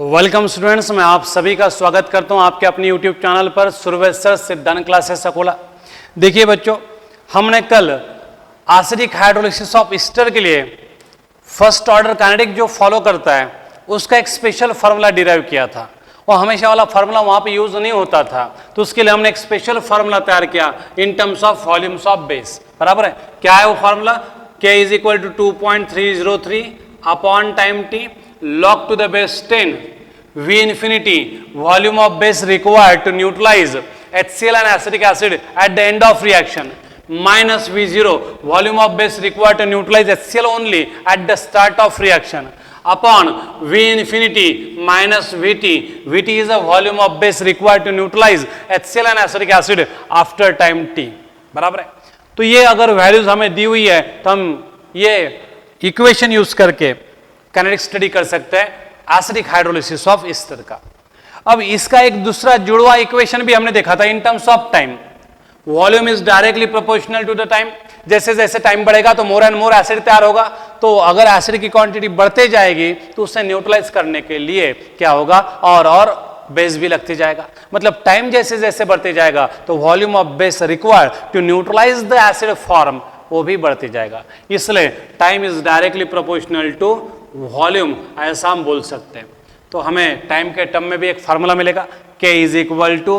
Welcome students, मैं आप सभी का स्वागत करता हूं आपके अपने यूट्यूब चैनल पर सुरवेश्वर सिद्धांत क्लासेस अकोला। देखिए बच्चों, हमने कल एसिडिक हाइड्रोलिसिस ऑफ ईस्टर के लिए फर्स्ट ऑर्डर काइनेटिक जो फॉलो करता है उसका एक स्पेशल फार्मूला डिराइव किया था और हमेशा वाला फार्मूला वहां पे यूज नहीं होता था, तो उसके लिए हमने एक स्पेशल फार्मूला तैयार किया in terms of volumes of base. बराबर है, क्या है वो formula? K is equal to 2.303 upon time T log to the base 10 V infinity volume of base required to neutralize HCl and acetic acid at the end of reaction minus V0 volume of base required to neutralize HCl only at the start of reaction upon V infinity minus VT. VT is the volume of base required to neutralize HCl and acetic acid after time t. बराबर है। तो ये अगर values हमें दी हुई है तो हम ये इक्वेशन यूज करके काइनेटिक स्टडी कर सकते हैं एसिडिक हाइड्रोलिसिस ऑफ ईस्टर का। अब इसका एक दूसरा जुड़वा इक्वेशन भी हमने देखा था in terms of time. Volume is directly proportional to the time. जैसे जैसे टाइम बढ़ेगा तो मोर एंड मोर एसिड तैयार होगा, तो अगर एसिड की क्वांटिटी बढ़ते जाएगी तो उसे न्यूट्रलाइज करने के लिए क्या होगा, और बेस भी लगते जाएगा। मतलब टाइम जैसे जैसे बढ़ते जाएगा तो volume of base required to neutralize the acid form वो भी बढ़ते जाएगा। इसलिए time is directly proportional to volume, ऐसा हम बोल सकते हैं। तो हमें टाइम के टर्म में भी एक फार्मूला मिलेगा, K is equal to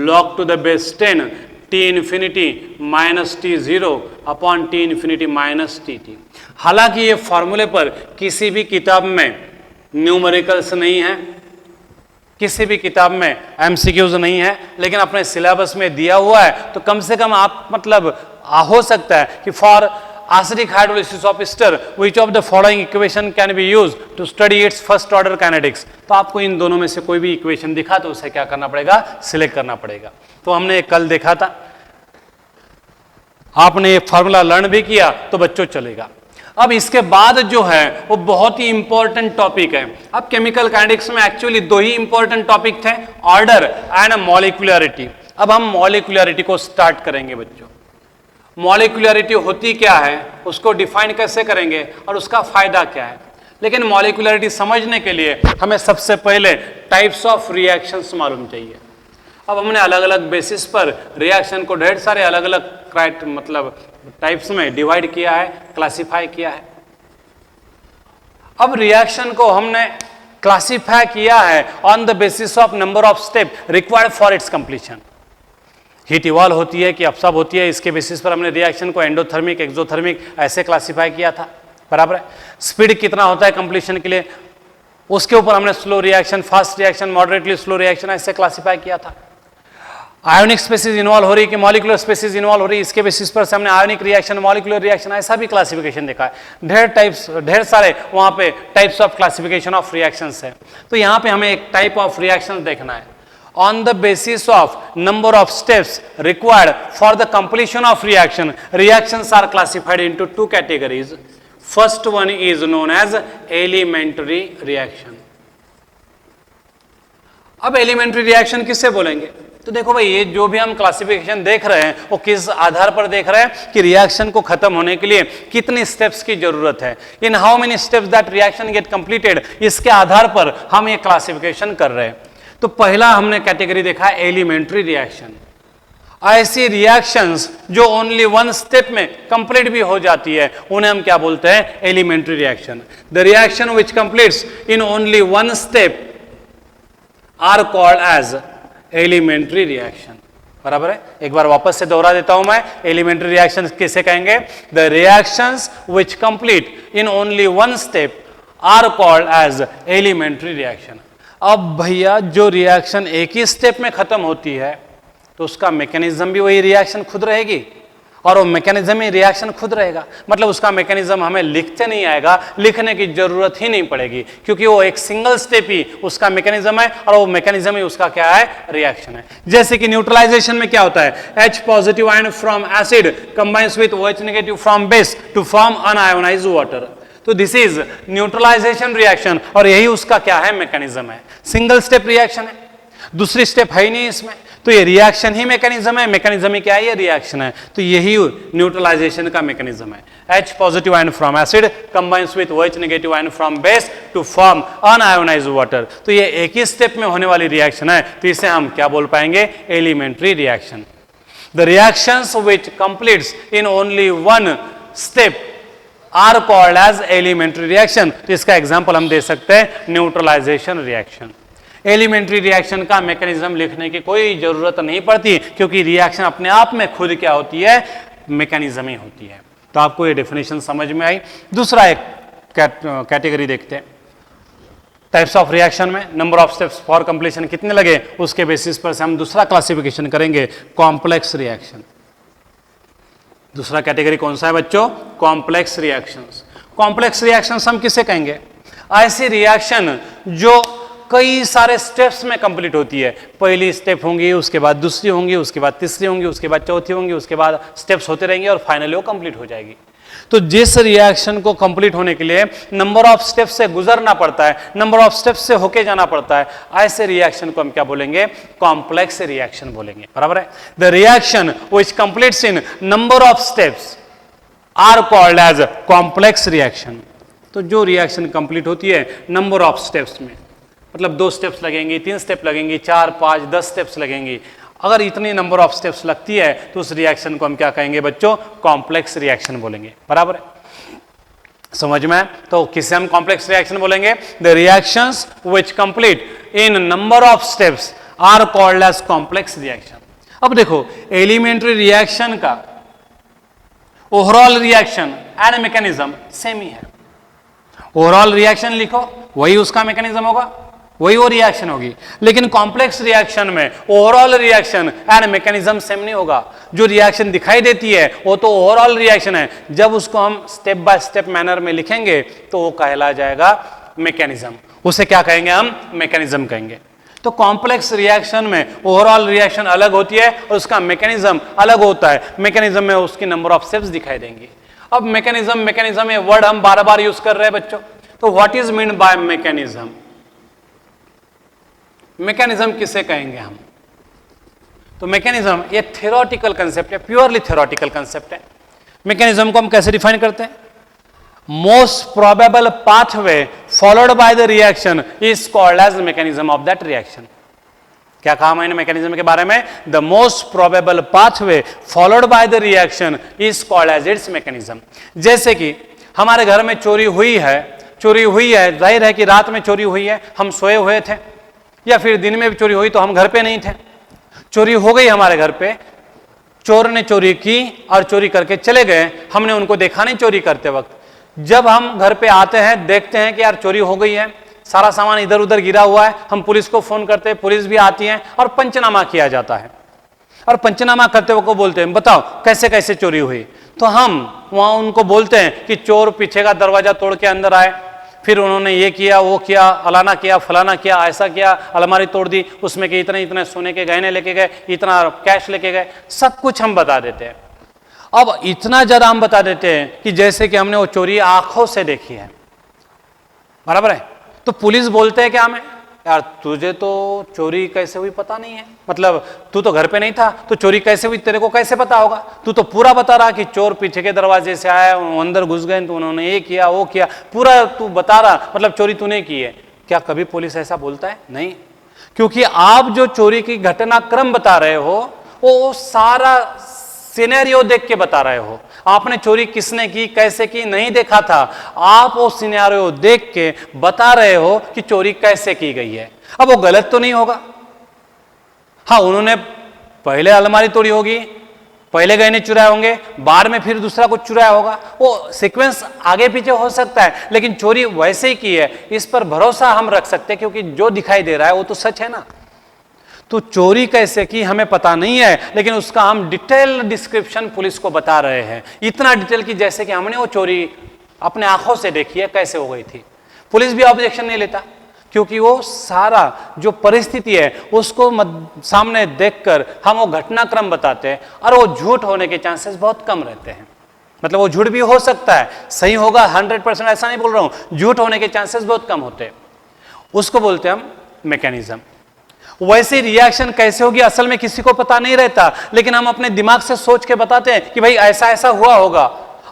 log to the base 10 T infinity minus T0 अपॉन T इन्फिनिटी माइनस TT। हालांकि ये फार्मूले पर किसी भी किताब में न्यूमेरिकल्स नहीं है, किसी भी किताब में MCQs नहीं है, लेकिन अपने सिलेबस में दिया हुआ है, तो कम से कम आप मतलब हो सकता है कि for acidic hydrolysis of ester which of the following equation can be used to study its first order kinetics। तो आपको इन दोनों में से कोई भी इक्वेशन दिखा तो उसे क्या करना पड़ेगा, सिलेक्ट करना पड़ेगा। तो हमने कल देखा था, आपने ये फार्मूला लर्न भी किया तो बच्चों चलेगा। अब इसके बाद जो है वो बहुत ही इंपॉर्टेंट टॉपिक है। अब केमिकल काइनेटिक्स में एक्चुअली दो ही इंपॉर्टेंट टॉपिक थे, ऑर्डर एंड मॉलिक्यूलरिटी। अब हम मॉलिक्यूलरिटी को स्टार्ट करेंगे बच्चों। मॉलिक्यूलरिटी होती क्या है, उसको डिफाइन कैसे करेंगे और उसका फायदा क्या है। लेकिन मॉलिक्यूलरिटी समझने के लिए हमें सबसे पहले टाइप्स ऑफ रिएक्शंस मालूम चाहिए। अब हमने अलग अलग बेसिस पर रिएक्शन को ढेर सारे अलग अलग मतलब टाइप्स में डिवाइड किया है, क्लासिफाई किया है। अब रिएक्शन को हमने क्लासिफाई किया है on the basis of number of step required for its completion. Heat evolve होती है कि अपसॉर्ब होती है, इसके बेसिस पर हमने रिएक्शन को एंडोथर्मिक, एक्सोथर्मिक ऐसे क्लासिफाई किया था। बराबर है। स्पीड कितना होता है कंप्लीशन के लिए, उसके ऊपर हमने slow reaction, fast reaction, moderately slow reaction ऐसे क्लासिफाई किया था। आयोनिक स्पेसीज इन्वॉल्व हो रही है कि मॉलिक्यूलर स्पेसीज इन्वॉल्व हो रही है, इसके बेसिस पर से हमने आयोनिक रिएक्शन, मॉलिक्यूलर रिएक्शन ऐसा भी क्लासिफिकेशन देखा है। ढेर सारे वहां पे types of classification of reactions है। तो यहाँ पे हमें एक टाइप ऑफ रिएक्शन देखना है on the basis of number of steps required for the completion of reaction. Reactions are classified into two categories. First one is known as elementary reaction. अब elementary reaction किससे बोलेंगे? तो देखो भाई, ये जो भी हम क्लासिफिकेशन देख रहे हैं वो किस आधार पर देख रहे हैं कि रिएक्शन को खत्म होने के लिए कितनी स्टेप्स की जरूरत है, in how many steps that reaction gate completed, इसके आधार पर हम ये क्लासिफिकेशन कर रहे हैं। तो पहला हमने कैटेगरी देखा है एलिमेंट्री रिएक्शन। ऐसी रिएक्शंस जो ओनली वन स्टेप में कंप्लीट भी हो जाती है उन्हें हम क्या बोलते हैं, elementary reaction. The reaction which completes in only one step are called as elementary reaction. बराबर है। एक बार वापस से दोहरा देता हूं मैं, एलिमेंट्री रिएक्शन किसे कहेंगे? The reactions which complete in only one step are called as elementary reaction. अब भैया जो रिएक्शन एक ही स्टेप में खत्म होती है तो उसका मैकेनिज्म भी वही रिएक्शन खुद रहेगी और वो मैकेनिज्म ही रिएक्शन खुद रहेगा। मतलब उसका मैकेनिज्म हमें लिखते नहीं आएगा, लिखने की जरूरत ही नहीं पड़ेगी, क्योंकि वो एक सिंगल स्टेप ही उसका मैकेनिज्म है और वो मैकेनिज्म ही उसका क्या है, रिएक्शन है। जैसे कि न्यूट्रलाइजेशन में क्या होता है, H positive ion from acid combines with OH negative from base to form unionized water. तो दिस इज न्यूट्रलाइजेशन रिएक्शन और यही उसका क्या है, मैकेनिज्म है। सिंगल स्टेप रिएक्शन है। दूसरी स्टेप है ही नहीं इसमें, तो ये रिएक्शन ही मैकेनिज्म है, मैकेनिज्म ही क्या है, ये रिएक्शन है, तो यही न्यूट्रलाइजेशन का मैकेनिज्म है। H positive ion from acid combines with OH negative ion from base to form unionized water, तो ये एक ही स्टेप में होने वाली रिएक्शन है, तो इसे हम क्या बोल पाएंगे, elementary reaction. The reactions which completes in only one step are called as elementary reaction, तो इसका एग्जांपल हम दे सकते हैं न्यूट्रलाइजेशन रिएक्शन। एलिमेंट्री रिएक्शन का मैकेनिज्म लिखने की कोई जरूरत नहीं पड़ती, क्योंकि रिएक्शन अपने आप में खुद क्या होती है, मैकेनिज्म ही होती है। तो आपको ये डेफिनेशन समझ में आई। दूसरा एक कैटेगरी देखते हैं, टाइप्स ऑफ रिएक्शन में number of steps for completion कितने लगे, उसके बेसिस पर से हम दूसरा क्लासिफिकेशन करेंगे, कॉम्प्लेक्स रिएक्शन। दूसरा कैटेगरी कौन सा है बच्चों, कॉम्प्लेक्स रिएक्शंस। कॉम्प्लेक्स रिएक्शंस हम किसे कहेंगे, ऐसी रिएक्शन जो कई सारे स्टेप्स में कंप्लीट होती है। पहली स्टेप होंगी, उसके बाद दूसरी होंगी, उसके बाद तीसरी होंगी, उसके बाद चौथी होंगी, उसके बाद स्टेप्स होते रहेंगे और फाइनली वो कंप्लीट हो जाएगी। तो जिस रिएक्शन को कंप्लीट होने के लिए नंबर ऑफ स्टेप्स से गुजरना पड़ता है, नंबर ऑफ स्टेप्स से होके जाना पड़ता है, ऐसे रिएक्शन को हम क्या बोलेंगे, कॉम्प्लेक्स रिएक्शन बोलेंगे, बराबर है। The reaction which completes in number of steps are called as complex reaction. तो जो रिएक्शन कंप्लीट होती है नंबर ऑफ स्टेप्स में, मतलब 2 स्टेप्स लगेंगी, 3 स्टेप लगेंगी, 4, 5, 10 स्टेप्स लगेंगी, अगर इतनी नंबर ऑफ स्टेप्स लगती है तो उस रिएक्शन को हम क्या कहेंगे बच्चों, कॉम्प्लेक्स रिएक्शन बोलेंगे, बराबर है, समझ में। तो किसे हम कॉम्प्लेक्स रिएक्शन बोलेंगे, the reactions which complete in number of steps are called as complex reaction. अब देखो, एलिमेंट्री रिएक्शन का overall reaction and mechanism same ही है। ओवरऑल रिएक्शन लिखो, वही उसका मैकेनिज्म होगा, वही वो रिएक्शन होगी, लेकिन कॉम्प्लेक्स रिएक्शन में overall reaction and mechanism same नहीं होगा। जो रिएक्शन दिखाई देती है वो तो ओवरऑल रिएक्शन है, जब उसको हम स्टेप बाय स्टेप मैनर में लिखेंगे तो वो कहला जाएगा मैकेनिज्म, उसे क्या कहेंगे हम, मैकेनिज्म कहेंगे। तो कॉम्प्लेक्स रिएक्शन में ओवरऑल रिएक्शन अलग होती है और उसका मैकेनिज्म अलग होता है। मैकेनिज्म में उसकी नंबर ऑफ स्टेप्स दिखाई देंगी। अब मैकेनिज्म ये वर्ड हम बार बार यूज कर रहे हैं बच्चों, तो what is mean by mechanism, mechanism किसे कहेंगे हम, तो मैकेनिज्म ये थ्योरेटिकल कंसेप्ट है, प्योरली थ्योरेटिकल कंसेप्ट है। मैकेनिज्म को हम कैसे डिफाइन करते हैं, most probable pathway followed by the reaction is called as mechanism of that reaction. क्या कहा मैंने मैकेनिज्म के बारे में, the most probable pathway followed by the reaction is called as its mechanism. जैसे कि हमारे घर में चोरी हुई है, जाहिर है कि रात में चोरी हुई है, हम सोए हुए थे, या फिर दिन में भी चोरी हुई तो हम घर पे नहीं थे, चोरी हो गई हमारे घर पे, चोर ने चोरी की और चोरी करके चले गए, हमने उनको देखा नहीं चोरी करते वक्त। जब हम घर पे आते हैं, देखते हैं कि यार चोरी हो गई है, सारा सामान इधर उधर गिरा हुआ है, हम पुलिस को फोन करते हैं, पुलिस भी आती है और पंचनामा किया जाता है, और पंचनामा करते हुए को बोलते हैं बताओ कैसे कैसे चोरी हुई, तो हम वहां उनको बोलते हैं कि चोर पीछे का दरवाजा तोड़ के अंदर आए, फिर उन्होंने ये किया, वो किया, अलाना किया, फलाना किया, ऐसा किया, अलमारी तोड़ दी, उसमें के इतने इतने सोने के गहने लेके गए, इतना कैश लेके गए, सब कुछ हम बता देते हैं। अब इतना ज्यादा हम बता देते हैं कि जैसे कि हमने वो चोरी आंखों से देखी है, बराबर है। तो पुलिस बोलते हैं क्या हमें, यार तुझे तो चोरी कैसे हुई पता नहीं है, मतलब तू तो घर पे नहीं था तो चोरी कैसे हुई तेरे को कैसे पता होगा, तू तो पूरा बता रहा कि चोर पीछे के दरवाजे से आया, अंदर घुस गए तो उन्होंने ये किया वो किया, पूरा तू बता रहा, मतलब चोरी तूने की है। क्या कभी पुलिस ऐसा बोलता है, नहीं, क्योंकि आप जो चोरी की घटनाक्रम बता रहे हो वो सारा सिनेरियो देख के बता रहे हो, आपने चोरी किसने की कैसे की नहीं देखा था, आप वो सिनेरियो देख के बता रहे हो कि चोरी कैसे की गई है। अब वो गलत तो नहीं होगा, हाँ उन्होंने पहले अलमारी तोड़ी होगी, पहले गहने चुराए होंगे, बाद में फिर दूसरा कुछ चुराया होगा, वो सीक्वेंस आगे पीछे हो सकता है, लेकिन चोरी वैसे ही की है, इस पर भरोसा हम रख सकते हैं क्योंकि जो दिखाई दे रहा है वो तो सच है ना। तो चोरी कैसे की हमें पता नहीं है, लेकिन उसका हम डिटेल डिस्क्रिप्शन पुलिस को बता रहे हैं, इतना डिटेल की जैसे कि हमने वो चोरी अपने आंखों से देखी है कैसे हो गई थी। पुलिस भी ऑब्जेक्शन नहीं लेता क्योंकि वो सारा जो परिस्थिति है उसको सामने देखकर हम वो घटनाक्रम बताते हैं, और वो झूठ होने के चांसेस बहुत कम रहते हैं। मतलब वो झूठ भी हो सकता है, सही होगा 100% ऐसा नहीं बोल रहा हूं, झूठ होने के चांसेस बहुत कम होते हैं, उसको बोलते हैं हम मैकेनिज्म। वैसे रिएक्शन कैसे होगी असल में किसी को पता नहीं रहता, लेकिन हम अपने दिमाग से सोच के बताते हैं कि भाई ऐसा ऐसा हुआ होगा,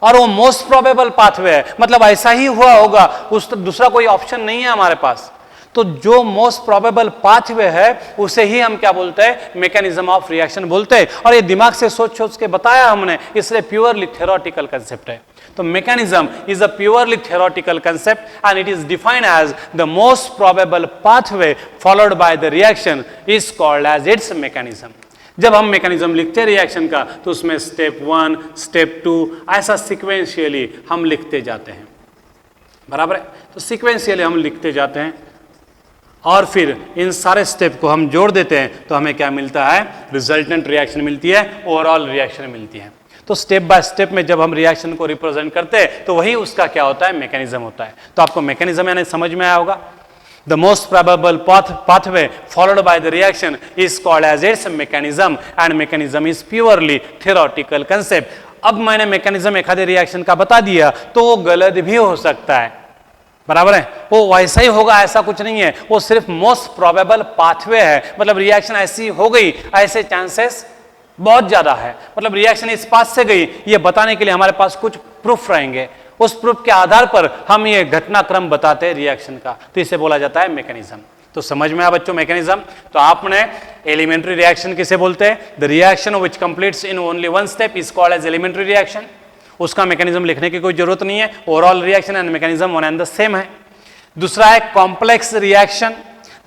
और वो मोस्ट प्रोबेबल पाथवे है, मतलब ऐसा ही हुआ होगा, उस दूसरा कोई ऑप्शन नहीं है हमारे पास। तो जो मोस्ट प्रोबेबल पाथवे है उसे ही हम क्या बोलते हैं, मैकेनिज्म ऑफ रिएक्शन बोलते हैं। और ये दिमाग से सोच सोच के बताया हमने, इसलिए प्योरली थ्योरेटिकल कंसेप्ट है। तो mechanism is a purely theoretical concept and it is defined as the most probable pathway followed by the reaction is called as its mechanism. जब हम मैकेनिज्म लिखते हैं रिएक्शन का तो उसमें स्टेप 1, स्टेप 2 ऐसा सिक्वेंशियली हम लिखते जाते हैं, बराबर है। तो सिक्वेंशियली हम लिखते जाते हैं और फिर इन सारे स्टेप को हम जोड़ देते हैं तो हमें क्या मिलता है, रिजल्टेंट रिएक्शन मिलती है, ओवरऑल रिएक्शन मिलती है। तो स्टेप बाय स्टेप में जब हम रिएक्शन को रिप्रेजेंट करते हैं तो वही उसका क्या होता है, मैकेनिज्म होता है। तो आपको मैकेनिज्म यानी समझ में आया होगा। The most probable pathway followed by the reaction is called as its mechanism and mechanism is purely theoretical concept। अब मैंने मैकेनिज्म एक आधे रिएक्शन का बता दिया तो वो गलत भी हो सकता है, बराबर है, वो वैसा ही होगा ऐसा कुछ नहीं है, वो सिर्फ मोस्ट प्रोबेबल पाथवे है, मतलब रिएक्शन ऐसी हो गई, ऐसे चांसेस बहुत ज्यादा है, मतलब रिएक्शन इस पास से गई, ये बताने के लिए हमारे पास कुछ प्रूफ रहेंगे, उस प्रूफ के आधार पर हम ये घटनाक्रम बताते हैं रिएक्शन का, तो इसे बोला जाता है मैकेनिज्म। तो समझ में आया बच्चों मैकेनिज्म। तो आपने एलिमेंट्री रिएक्शन किसे बोलते हैं, the reaction which completes in only one step is called as elementary reaction. उसका मैकेनिज्म लिखने की कोई जरूरत नहीं है, overall reaction and mechanism one and the same है। दूसरा है complex reaction,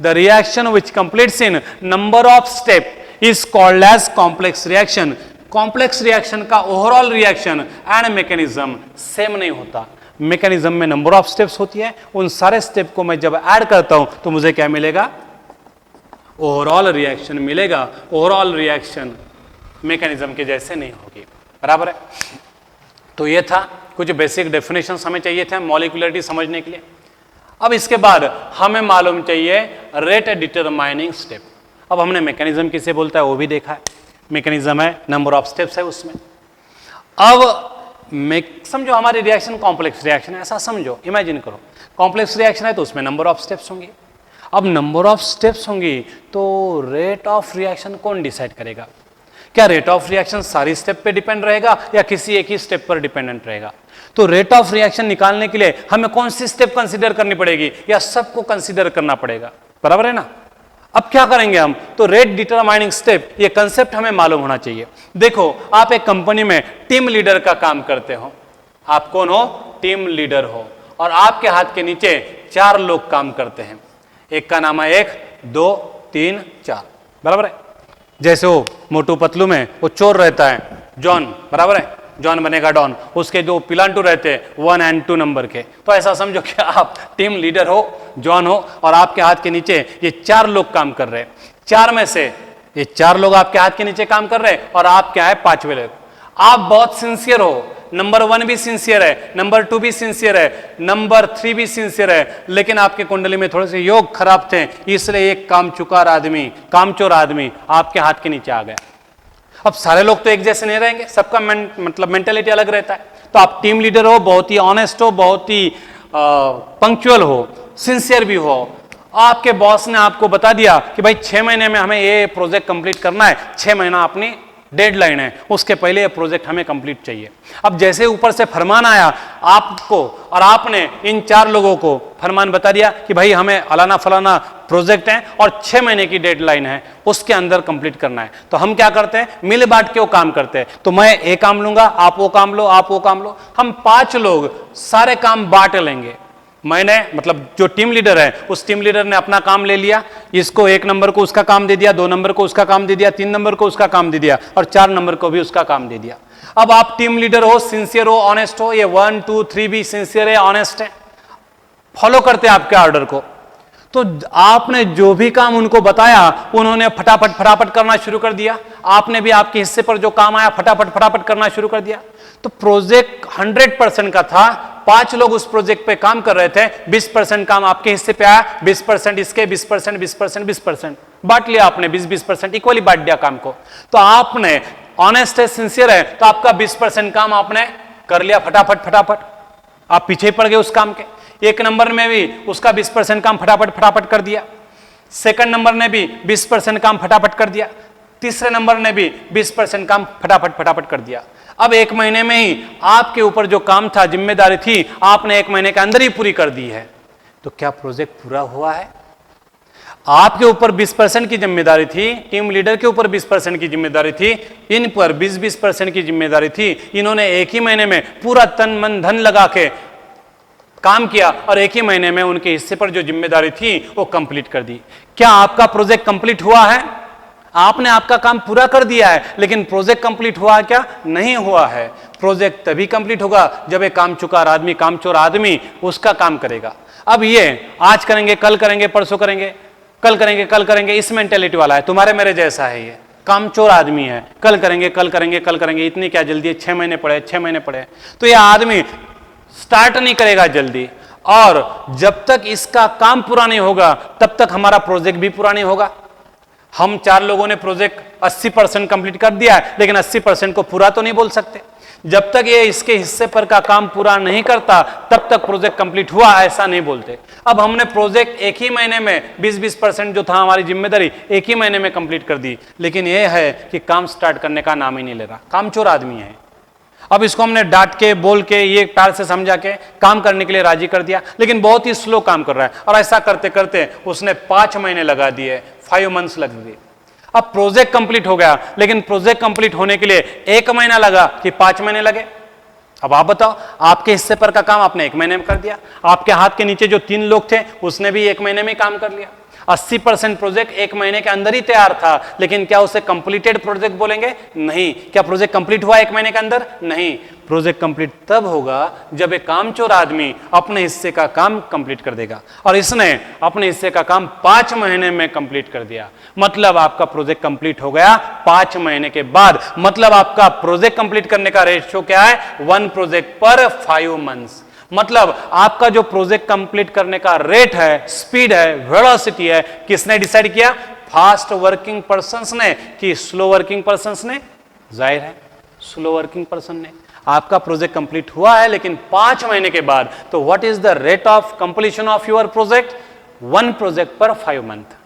the reaction which completes in number of step is called as complex reaction. Complex reaction का overall reaction and mechanism same नहीं होता, मैकेनिज्म में number of steps होती है, उन सारे स्टेप को मैं जब ऐड करता हूं तो मुझे क्या मिलेगा, ओवरऑल रिएक्शन मिलेगा। ओवरऑल रिएक्शन मैकेनिज्म के जैसे नहीं होगी, बराबर है। तो ये था कुछ बेसिक डेफिनेशन हमें चाहिए थे मॉलिक्यूलरिटी समझने के लिए। अब इसके बाद हमें मालूम चाहिए रेट डिटरमाइनिंग स्टेप। अब हमने मैकेनिज्म किसे बोलता है वो भी देखा है, मैकेनिज्म है, नंबर ऑफ स्टेप्स है उसमें। अब समझो हमारी रिएक्शन कॉम्प्लेक्स रिएक्शन है, ऐसा समझो, इमेजिन करो कॉम्प्लेक्स रिएक्शन है तो उसमें नंबर ऑफ स्टेप्स होंगे। अब नंबर ऑफ स्टेप्स होंगी तो रेट ऑफ रिएक्शन कौन डिसाइड करेगा? क्या रेट ऑफ रिएक्शन सारी स्टेप पे डिपेंड रहेगा या किसी एक ही स्टेप पर डिपेंडेंट रहेगा? तो रेट ऑफ रिएक्शन निकालने के लिए हमें कौन सी स्टेप कंसीडर करनी पड़ेगी या सबको कंसीडर करना पड़ेगा, बराबर है ना। अब क्या करेंगे हम, तो रेट डिटरमाइनिंग स्टेप, ये कंसेप्ट हमें मालूम होना चाहिए। देखो आप एक कंपनी में टीम लीडर का काम करते हो, आप कौन हो, टीम लीडर हो, और आपके हाथ के नीचे 4 लोग काम करते हैं, एक का नाम है 1, 2, 3, 4, बराबर है। जैसे वो मोटू पतलू में वो चोर रहता है जॉन, बराबर है, जॉन बनेगा डॉन, उसके जो पिलांटू रहते हैं 1 और 2 नंबर के। तो ऐसा समझो कि आप टीम लीडर हो, जॉन हो, और आपके हाथ के नीचे ये 4 लोग काम कर रहे हैं। 4 में से ये 4 लोग आपके हाथ के नीचे काम कर रहे हैं और आप क्या है, 5वें लोग। आप बहुत सिंसियर हो, नंबर 1 भी सिंसियर है, नंबर 2 भी सिंसियर है, नंबर 3 भी सिंसियर है, लेकिन आपके कुंडली में थोड़े से योग खराब थे, इसलिए एक कामचुकार आदमी, कामचोर आदमी आपके हाथ के नीचे आ गया। अब सारे लोग तो एक जैसे नहीं रहेंगे, सबका मतलब मेंटेलिटी अलग रहता है। तो आप टीम लीडर हो, बहुत ही ऑनेस्ट हो, बहुत ही पंक्चुअल हो, सिंसियर भी हो। आपके बॉस ने आपको बता दिया कि भाई 6 महीने में हमें ये प्रोजेक्ट कंप्लीट करना है, 6 महीना अपनी डेडलाइन है, उसके पहले ये प्रोजेक्ट हमें कंप्लीट चाहिए। अब जैसे ऊपर से फरमान आया आपको और आपने इन 4 लोगों को फरमान बता दिया कि भाई हमें अलाना फलाना प्रोजेक्ट है और 6 महीने की डेडलाइन है, उसके अंदर कंप्लीट करना है, तो हम क्या करते हैं, मिल बांट के वो काम करते हैं। तो मैं एक काम लूंगा, आप वो काम लो, आप वो काम लो, हम 5 लोग सारे काम बांट लेंगे। मैंने मतलब जो टीम लीडर है उस टीम लीडर ने अपना काम ले लिया, इसको 1 नंबर को उसका काम दे दिया, 2 नंबर को उसका काम दे दिया, 3 नंबर को उसका काम दे दिया और 4 नंबर को भी उसका काम दे दिया। अब आप टीम लीडर हो, सिंसियर हो, ऑनेस्ट हो, ये 1, 2, 3 भी सिंसियर है, ऑनेस्ट है, फॉलो करते हैं आपके ऑर्डर को। तो आपने जो भी काम उनको बताया उन्होंने फटाफट करना शुरू कर दिया, आपने भी आपके हिस्से पर जो काम आया फटाफट करना शुरू कर दिया। तो प्रोजेक्ट 100% का था, 5 लोग उस प्रोजेक्ट पे काम कर रहे थे, 20% काम आपके हिस्से पे आया, 20% इसके, 20% बांट लिया आपने, 20% इक्वली बांट दिया काम को। तो आपने ऑनेस्ट है, सिंसियर है, तो आपका 20% काम आपने कर लिया फटाफट, आप पीछे पड़ गए उस काम के। 1 नंबर में भी उसका 20% काम फटाफट कर दिया। सेकंड नंबर ने भी 20% काम फटाफट कर दिया, तीसरे नंबर ने भी 20% काम फटाफट कर दिया। अब एक महीने में ही आपके ऊपर जो काम था, जिम्मेदारी थी, आपने एक महीने के अंदर ही पूरी कर दी है। तो क्या प्रोजेक्ट पूरा हुआ है? आपके ऊपर 20% की जिम्मेदारी थी, टीम लीडर के ऊपर 20% की जिम्मेदारी थी, इन पर 20% की जिम्मेदारी थी। इन्होंने एक ही महीने में पूरा तन मन धन लगा के काम किया और एक ही महीने में उनके हिस्से पर जो जिम्मेदारी थी वो कंप्लीट कर दी। क्या आपका प्रोजेक्ट कंप्लीट हुआ है? आपने आपका काम पूरा कर दिया है, लेकिन प्रोजेक्ट कंप्लीट हुआ है क्या? नहीं हुआ है। प्रोजेक्ट तभी कंप्लीट होगा जब एक कामचुकार आदमी, कामचोर आदमी उसका काम करेगा। अब ये आज करेंगे, कल करेंगे, परसों करेंगे, कल करेंगे, कल करेंगे, इस मेंटेलिटी वाला है, तुम्हारे मेरे जैसा है। ये कामचोर आदमी है, कल करेंगे, कल करेंगे, कल करेंगे, इतनी क्या जल्दी है, 6 महीने पड़े, 6 महीने पड़े। तो ये आदमी स्टार्ट नहीं करेगा जल्दी, और जब तक इसका काम पूरा नहीं होगा तब तक हमारा प्रोजेक्ट भी पूरा नहीं होगा। हम 4 लोगों ने प्रोजेक्ट 80% कंप्लीट कर दिया है, लेकिन 80% को पूरा तो नहीं बोल सकते। जब तक ये इसके हिस्से पर का काम पूरा नहीं करता तब तक प्रोजेक्ट कंप्लीट हुआ ऐसा नहीं बोलते। अब हमने प्रोजेक्ट एक ही महीने में 20% जो था हमारी जिम्मेदारी एक ही महीने में कंप्लीट कर दी, लेकिन ये है कि काम स्टार्ट करने का नाम ही नहीं ले रहा। कामचोर आदमी है। अब इसको हमने डांट के, बोल के, ये प्यार से समझा के काम करने के लिए राजी कर दिया, लेकिन बहुत ही स्लो काम कर रहा है। और ऐसा करते करते उसने 5 महीने लगा दिए, 5 मंथ्स लग दिए। अब प्रोजेक्ट कंप्लीट हो गया, लेकिन प्रोजेक्ट कंप्लीट होने के लिए 1 महीना लगा कि 5 महीने लगे। अब आप बताओ, आपके हिस्से पर का काम आपने 1 महीने में कर दिया, आपके हाथ के नीचे जो 3 लोग थे उसने भी 1 महीने में काम कर लिया। 80% प्रोजेक्ट 1 महीने के अंदर ही तैयार था, लेकिन क्या उसे कंप्लीटेड प्रोजेक्ट बोलेंगे? नहीं। क्या प्रोजेक्ट कंप्लीट हुआ 1 महीने के अंदर? नहीं। प्रोजेक्ट कंप्लीट तब होगा जब एक कामचोर आदमी अपने हिस्से का काम कंप्लीट कर देगा, और इसने अपने हिस्से का काम 5 महीने में कंप्लीट कर दिया। मतलब आपका प्रोजेक्ट कंप्लीट हो गया 5 महीने के बाद। मतलब आपका प्रोजेक्ट कंप्लीट करने का रेशियो क्या है? 1 प्रोजेक्ट पर 5 मंथ्स। मतलब आपका जो प्रोजेक्ट कंप्लीट करने का रेट है, स्पीड है, वेलोसिटी है, किसने डिसाइड किया? फास्ट वर्किंग पर्संस ने कि स्लो वर्किंग पर्संस ने? जाहिर है स्लो वर्किंग पर्सन ने। आपका प्रोजेक्ट कंप्लीट हुआ है लेकिन 5 महीने के बाद। तो what is the rate of completion of your project? 1 project पर 5 मंथ।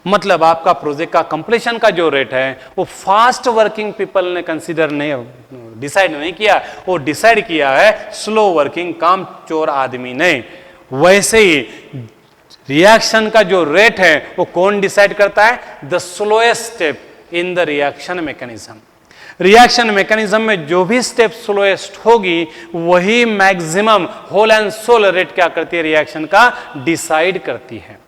मतलब आपका प्रोजेक्ट का कंप्लीशन का जो रेट है वो फास्ट वर्किंग पीपल ने कंसीडर नहीं, डिसाइड नहीं किया, वो डिसाइड किया है स्लो वर्किंग कामचोर आदमी ने। वैसे ही रिएक्शन का जो रेट है वो कौन डिसाइड करता है? The slowest step in the reaction mechanism. Reaction mechanism में जो भी स्टेप स्लोएस्ट होगी वही maximum whole and sole rate क्या करती है? रिएक्शन का डिसाइड करती है।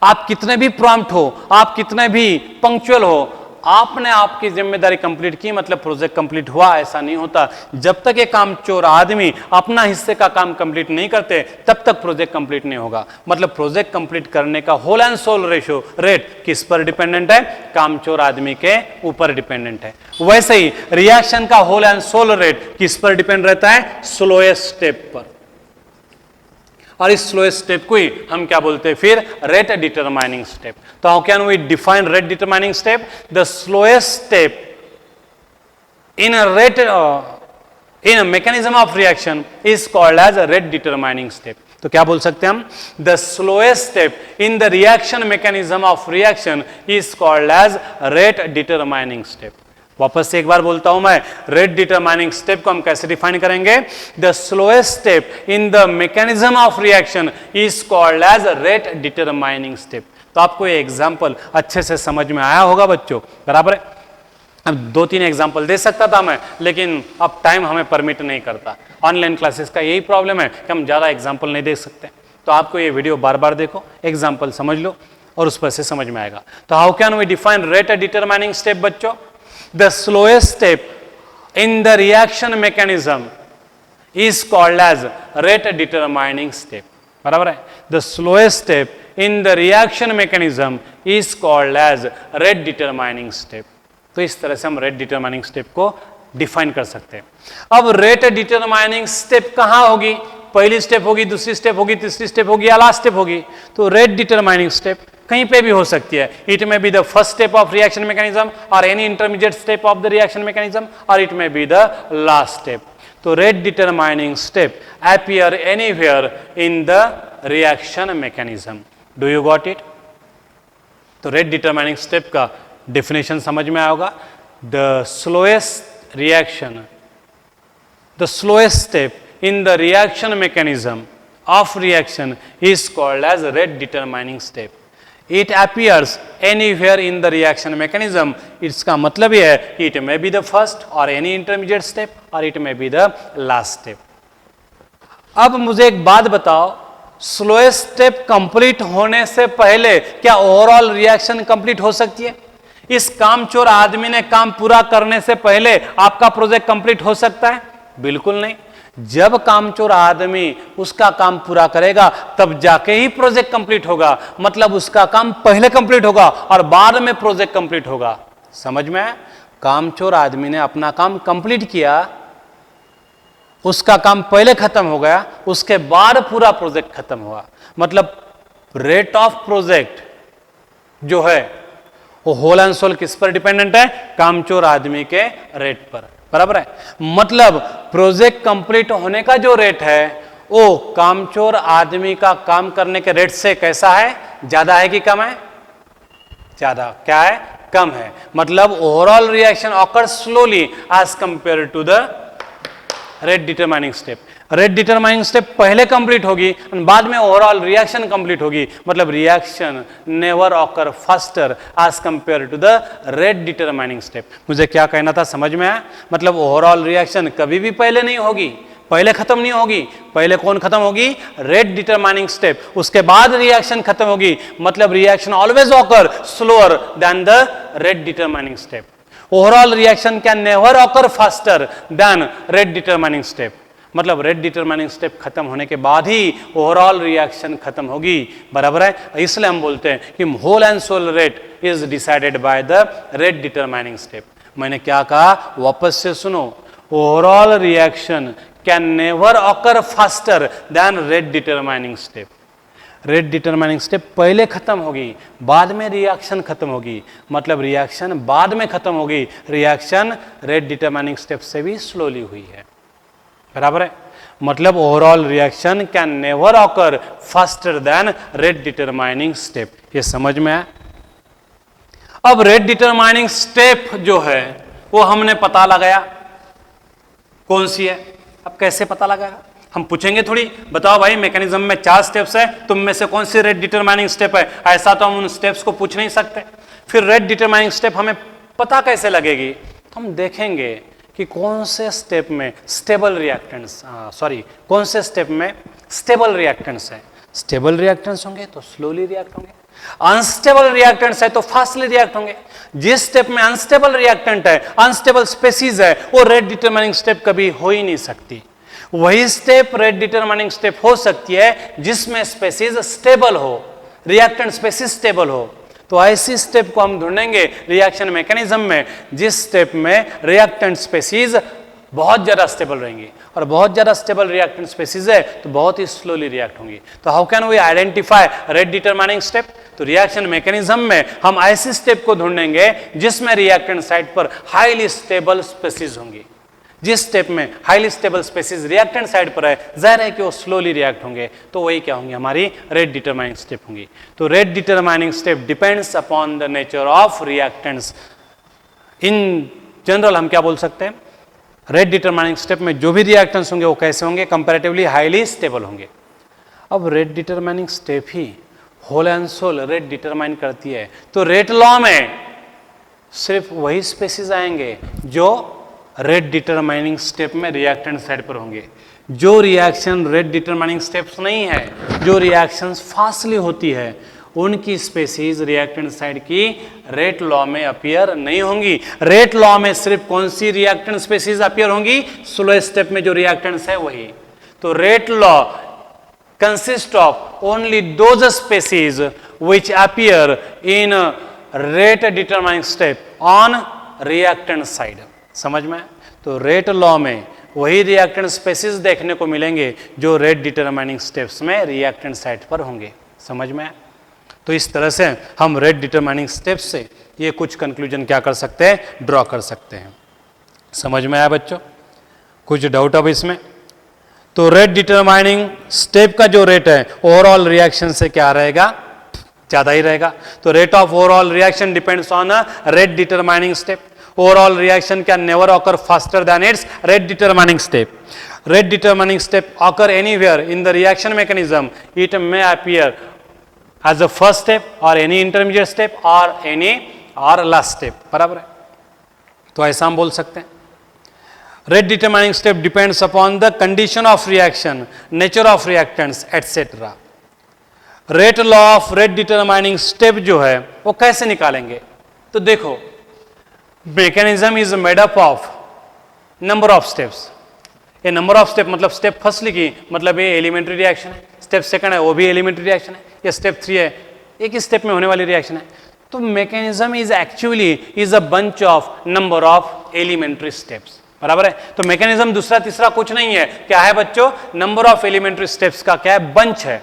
आप कितने भी प्रॉम्प्ट हो, आप कितने भी पंक्चुअल हो, आपने आपकी जिम्मेदारी कंप्लीट की मतलब प्रोजेक्ट कंप्लीट हुआ ऐसा नहीं होता। जब तक ये कामचोर आदमी अपना हिस्से का काम कंप्लीट नहीं करते तब तक प्रोजेक्ट कंप्लीट नहीं होगा। मतलब प्रोजेक्ट कंप्लीट करने का whole and sole ratio rate किस पर डिपेंडेंट है? कामचोर आदमी के ऊपर डिपेंडेंट है। वैसे ही रिएक्शन का होल एंड सोल रेट किस पर डिपेंड रहता है? स्लोएस्ट स्टेप पर। और इस स्लोएस्ट स्टेप को ही हम क्या बोलते हैं फिर? Rate determining step. तो how can we define rate determining step? The slowest step in a rate in a mechanism of reaction is called as a rate determining step. तो क्या बोल सकते हैं हम? The slowest step in the reaction mechanism of reaction is called as rate determining step. वापस से एक बार बोलता हूं मैं, रेट डिटरमाइनिंग स्टेप को हम कैसे डिफाइन करेंगे? The slowest step in the mechanism of reaction is called as rate determining step. तो आपको ये एग्जांपल अच्छे से समझ में आया होगा बच्चों, बराबर है? अब 2-3 एग्जांपल दे सकता था मैं, लेकिन अब टाइम हमें परमिट नहीं करता। ऑनलाइन क्लासेस का यही प्रॉब्लम है कि हम ज़्यादा एग्जांपल नहीं दे सकते। तो आपको ये वीडियो बार बार देखो, एग्जांपल समझ लो और उस पर से समझ में आएगा। तो how can we define rate determining step बच्चों? The slowest step in the reaction mechanism is called as rate determining step. बराबर है? The slowest step in the reaction mechanism is called as rate determining step. तो इस तरह से हम rate determining step को define कर सकते हैं। अब रेट डिटरमाइनिंग स्टेप कहां होगी? पहली स्टेप होगी, दूसरी स्टेप होगी, तीसरी स्टेप होगी या लास्ट स्टेप होगी? तो रेट डिटरमाइनिंग स्टेप कहीं पे भी हो सकती है। It may be the first step of reaction mechanism और any intermediate step of the reaction mechanism, और it may be the last step. तो rate determining step appear anywhere in the reaction mechanism. Do you got it? तो rate determining step का definition समझ में आएगा। The slowest reaction, the slowest step in the reaction mechanism of reaction is called as rate determining step. It appears anywhere in the reaction mechanism. इसका मतलब यह है कि it may be the first or any intermediate step or it may be the last step. अब मुझे एक बात बताओ, स्लोएस्ट स्टेप कंप्लीट होने से पहले क्या ओवरऑल रिएक्शन कंप्लीट हो सकती है? इस कामचोर आदमी ने काम पूरा करने से पहले आपका प्रोजेक्ट कंप्लीट हो सकता है? बिल्कुल नहीं। जब कामचोर आदमी उसका काम पूरा करेगा तब जाके ही प्रोजेक्ट कंप्लीट होगा, मतलब उसका काम पहले कंप्लीट होगा और बाद में प्रोजेक्ट कंप्लीट होगा। समझ में आया? कामचोर आदमी ने अपना काम कंप्लीट किया, उसका काम पहले खत्म हो गया, उसके बाद पूरा प्रोजेक्ट खत्म हुआ। मतलब रेट ऑफ प्रोजेक्ट जो है वो होल एंड सोल किस पर डिपेंडेंट है? कामचोर आदमी के रेट पर, बराबर है। मतलब प्रोजेक्ट कंप्लीट होने का जो रेट है वो कामचोर आदमी का काम करने के रेट से कैसा है? ज्यादा है कि कम है? ज्यादा। क्या है? कम है। मतलब overall reaction occurs slowly as compare to the rate determining step. Rate determining step पहले कंप्लीट होगी और बाद में ओवरऑल रिएक्शन कंप्लीट होगी। मतलब reaction never occur faster as compare to the rate determining step. मुझे क्या कहना था, समझ में आया? मतलब ओवरऑल रिएक्शन कभी भी पहले नहीं होगी, पहले खत्म नहीं होगी। पहले कौन खत्म होगी? Rate determining step. उसके बाद रिएक्शन खत्म होगी। मतलब reaction always occur slower then the rate determining step. Overall reaction can never occur faster than rate determining step. मतलब रेट डिटरमाइनिंग स्टेप खत्म होने के बाद ही ओवरऑल रिएक्शन खत्म होगी, बराबर है। इसलिए हम बोलते हैं कि whole and sole rate is decided by the rate determining step. मैंने क्या कहा? वापस से सुनो। Overall reaction can never occur faster than rate determining step. Rate determining step पहले खत्म होगी, बाद में रिएक्शन खत्म होगी। मतलब रिएक्शन बाद में खत्म होगी, रिएक्शन रेट डिटरमाइनिंग स्टेप से भी स्लोली हुई है, बराबर है। मतलब overall reaction can never occur faster than rate determining step. ये समझ में आया? अब रेट डिटरमाइनिंग स्टेप जो है वो हमने पता लगाया कौन सी है। अब कैसे पता लगाया? हम पूछेंगे थोड़ी, बताओ भाई मैकेनिज्म में 4 स्टेप्स है, तुम में से कौन सी रेट डिटरमाइनिंग स्टेप है? ऐसा तो हम उन स्टेप्स को पूछ नहीं सकते। फिर रेट डिटरमाइनिंग स्टेप हमें पता कैसे लगेगी? तो हम देखेंगे कि कौन से स्टेप में स्टेबल रिएक्टेंट्स, कौन से स्टेप में स्टेबल रिएक्टेंट्स है। स्टेबल रिएक्टेंट्स होंगे तो स्लोली रिएक्ट होंगे, अनस्टेबल रिएक्टेंट्स है तो फास्टली रिएक्ट होंगे। जिस स्टेप में अनस्टेबल रिएक्टेंट है, अनस्टेबल स्पेसीज है, वो रेट डिटरमाइनिंग स्टेप कभी हो ही नहीं सकती। वही स्टेप रेट डिटरमाइनिंग स्टेप हो सकती है जिसमें स्पेसीज स्टेबल हो, रिएक्टेंट स्पेसीज स्टेबल हो। तो ऐसी स्टेप को हम ढूंढेंगे रिएक्शन मैकेनिज्म में जिस स्टेप में रिएक्टेंट स्पेसीज बहुत ज्यादा स्टेबल रहेंगी, और बहुत ज्यादा स्टेबल रिएक्टेंट स्पेसीज है तो बहुत ही स्लोली रिएक्ट होंगी। तो how can we identify rate determining step? तो रिएक्शन मैकेनिज्म में हम ऐसी स्टेप को ढूंढेंगे जिसमें रिएक्टेंट साइड पर हाईली स्टेबल स्पेसीज होंगी। जिस स्टेप में highly stable species reactant side पर है, जाहिर है कि वो स्लोली रिएक्ट होंगे, तो वही क्या होंगी? हमारी रेट डिटरमाइनिंग स्टेप होंगी। तो rate determining step depends upon the nature of reactants. In general हम क्या बोल सकते हैं? रेट डिटरमाइनिंग स्टेप में जो भी रिएक्टेंट्स होंगे वो कैसे होंगे? कंपैरेटिवली हाईली स्टेबल होंगे। अब रेट डिटरमाइनिंग स्टेप ही whole and sole rate determine करती है, तो रेट लॉ में सिर्फ वही स्पेसीज आएंगे जो रेट डिटरमाइनिंग स्टेप में रिएक्टेंट साइड पर होंगे। जो रिएक्शन रेट डिटरमाइनिंग स्टेप्स नहीं है, जो रिएक्शंस फास्टली होती है, उनकी स्पेसीज रिएक्टेंट साइड की रेट लॉ में अपीयर नहीं होंगी। रेट लॉ में सिर्फ कौन सी रिएक्टेंट स्पेसीज अपीयर होंगी? स्लो स्टेप में जो रिएक्टेंट्स है वही। तो rate law consist of only those species which appear in rate determining step on reactant side. समझ में? तो रेट लॉ में वही रिएक्टेंट स्पेसीज देखने को मिलेंगे जो रेट डिटरमाइनिंग स्टेप्स में रिएक्टेंट साइड पर होंगे। समझ में? तो इस तरह से हम रेट डिटरमाइनिंग स्टेप्स से ये कुछ कंक्लूजन क्या कर सकते हैं? ड्रॉ कर सकते हैं। समझ में आया बच्चों? कुछ डाउट अब इसमें? तो रेट डिटरमाइनिंग स्टेप का जो रेट है ओवरऑल रिएक्शन से क्या रहेगा? ज्यादा ही रहेगा। तो rate of overall reaction depends on a rate determining step. Overall reaction can never occur faster then it's rate determining step. Rate determining step occur anywhere in the reaction mechanism. It may appear as the first step or any intermediate step or last step. बराबर है, तो ऐसा हम बोल सकते हैं। Rate determining step depends upon the condition of reaction, nature of reactants, etc. Rate law of rate determining step जो है वो कैसे निकालेंगे? तो देखो, mechanism is made up of number of steps. ये नंबर ऑफ स्टेप मतलब स्टेप फर्स्ट लिखी मतलब ये एलिमेंट्री रिएक्शन है, स्टेप सेकंड है वो भी एलिमेंट्री रिएक्शन है, ये स्टेप 3 है एक ही स्टेप में होने वाली रिएक्शन है। तो mechanism is actually is a bunch of number of elementary steps. बराबर है, तो मैकेनिज्म दूसरा तीसरा कुछ नहीं है, क्या है बच्चों? नंबर ऑफ एलिमेंट्री स्टेप्स का क्या है? बंच है।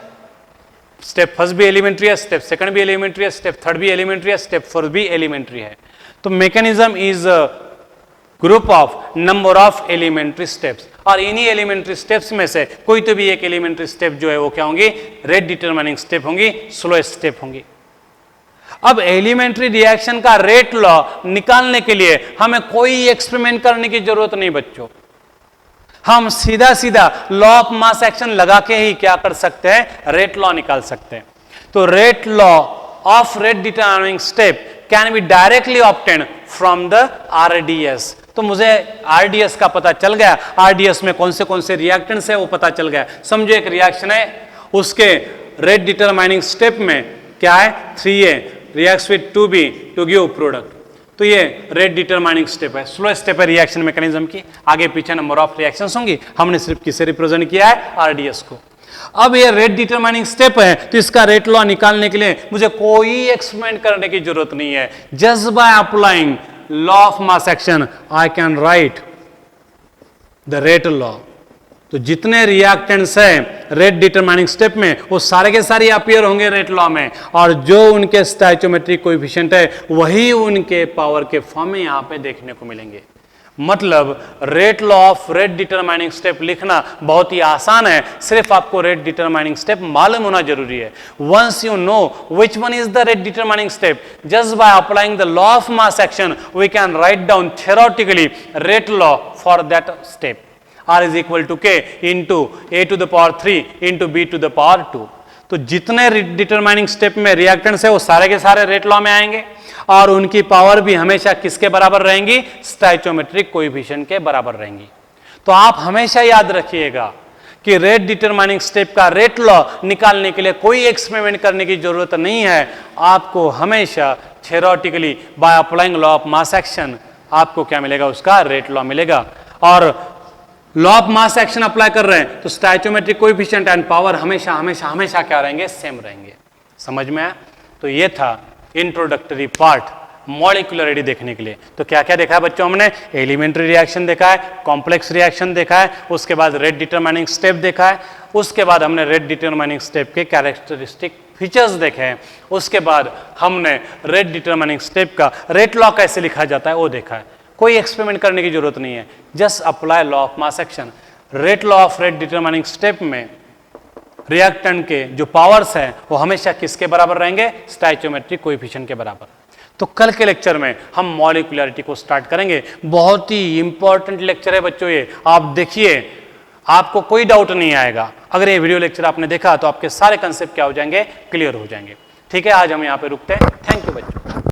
स्टेप फर्स्ट भी एलिमेंट्री है, स्टेप सेकंड भी एलिमेंट्री है, स्टेप थर्ड भी एलिमेंट्री है, स्टेप फोर्थ भी एलिमेंट्री है। तो mechanism is group of number of elementary steps, और इन्हीं एलिमेंट्री स्टेप्स में से कोई तो भी एक एलिमेंट्री स्टेप जो है वो क्या होंगी? रेट डिटरमाइनिंग स्टेप होंगी, स्लोएस्ट स्टेप होंगी। अब एलिमेंट्री रिएक्शन का रेट लॉ निकालने के लिए हमें कोई एक्सपेरिमेंट करने की जरूरत नहीं बच्चों, हम सीधा सीधा लॉ ऑफ मास एक्शन लगा के ही क्या कर सकते हैं? रेट लॉ निकाल सकते हैं। तो rate law of rate determining step can be directly obtain from the RDS. तो मुझे आरडीएस का पता चल गया, आरडीएस में कौन से रिएक्टेंट्स है वो पता चल गया। समझो एक रिएक्शन है, उसके रेट डिटरमाइनिंग स्टेप में क्या है? 3A reacts with 2B to give product. तो ये रेट डिटरमाइनिंग स्टेप है, स्लो स्टेप है रिएक्शन मैकेनिज्म की। आगे पीछे नंबर ऑफ रिएक्शंस होंगी, हमने सिर्फ किसे रिप्रेजेंट किया है? आरडीएस को। अब ये रेट डिटरमाइनिंग स्टेप है, तो इसका रेट लॉ निकालने के लिए मुझे कोई एक्सपेरिमेंट करने की जरूरत नहीं है। Just by applying law of mass action I can write the rate law. तो जितने रिएक्टेंट्स हैं रेट डिटरमाइनिंग स्टेप में वो सारे के सारे अपीयर होंगे रेट लॉ में, और जो उनके स्टोइचियोमेट्रिक कोएफिशिएंट है वही उनके पावर के फॉर्म में यहां पे देखने को मिलेंगे। मतलब rate law of rate determining step लिखना बहुत ही आसान है, सिर्फ आपको रेट डिटरमाइनिंग स्टेप मालूम होना जरूरी है। Once you know which one is the rate determining step, just by applying the law of mass action we can write down theoretically rate law for that step. R is equal to K into A to the power 3 into B to the power 2। तो जितने determining step में reactants है वो सारे के सारे rate law में आएंगे, और उनकी पावर भी हमेशा किसके बराबर रहेंगी? स्टोइचियोमेट्रिक कोएफिशिएंट के बराबर रहेंगी। तो आप हमेशा याद रखिएगा कि रेट डिटरमाइनिंग स्टेप का रेट लॉ निकालने के लिए कोई एक्सपेरिमेंट करने की जरूरत नहीं है। आपको हमेशा theoretically by applying law of mass action आपको क्या मिलेगा? उसका रेट लॉ मिलेगा। और law of mass action apply कर रहे हैं तो स्टोइचियोमेट्रिक कोएफिशिएंट एंड पावर हमेशा हमेशा हमेशा क्या रहेंगे? सेम रहेंगे। समझ में आया? तो ये था इंट्रोडक्टरी पार्ट मॉलिक्यूलरिटी देखने के लिए। तो क्या क्या देखा है बच्चों? हमने एलिमेंट्री रिएक्शन देखा है, कॉम्प्लेक्स रिएक्शन देखा है, उसके बाद रेट डिटरमाइनिंग स्टेप देखा है, उसके बाद हमने रेट डिटरमाइनिंग स्टेप के कैरेक्टरिस्टिक फीचर्स देखे हैं, उसके बाद हमने रेट डिटरमाइनिंग स्टेप का रेट लॉ कैसे लिखा जाता है वो देखा है। कोई एक्सपेरिमेंट करने की जरूरत नहीं है, just apply law of mass action. Rate law of rate determining step में रिएक्टेंट के जो पावर्स हैं वो हमेशा किसके बराबर रहेंगे? स्टोइचियोमेट्रिक कोएफिशिएंट के बराबर। तो कल के लेक्चर में हम मॉलिक्यूलरिटी को स्टार्ट करेंगे। बहुत ही इंपॉर्टेंट लेक्चर है बच्चों ये, आप देखिए, आपको कोई डाउट नहीं आएगा। अगर ये वीडियो लेक्चर आपने देखा तो आपके सारे कंसेप्ट क्या हो जाएंगे? क्लियर हो जाएंगे। ठीक है, आज हम यहाँ पे रुकते हैं। थैंक यू बच्चों।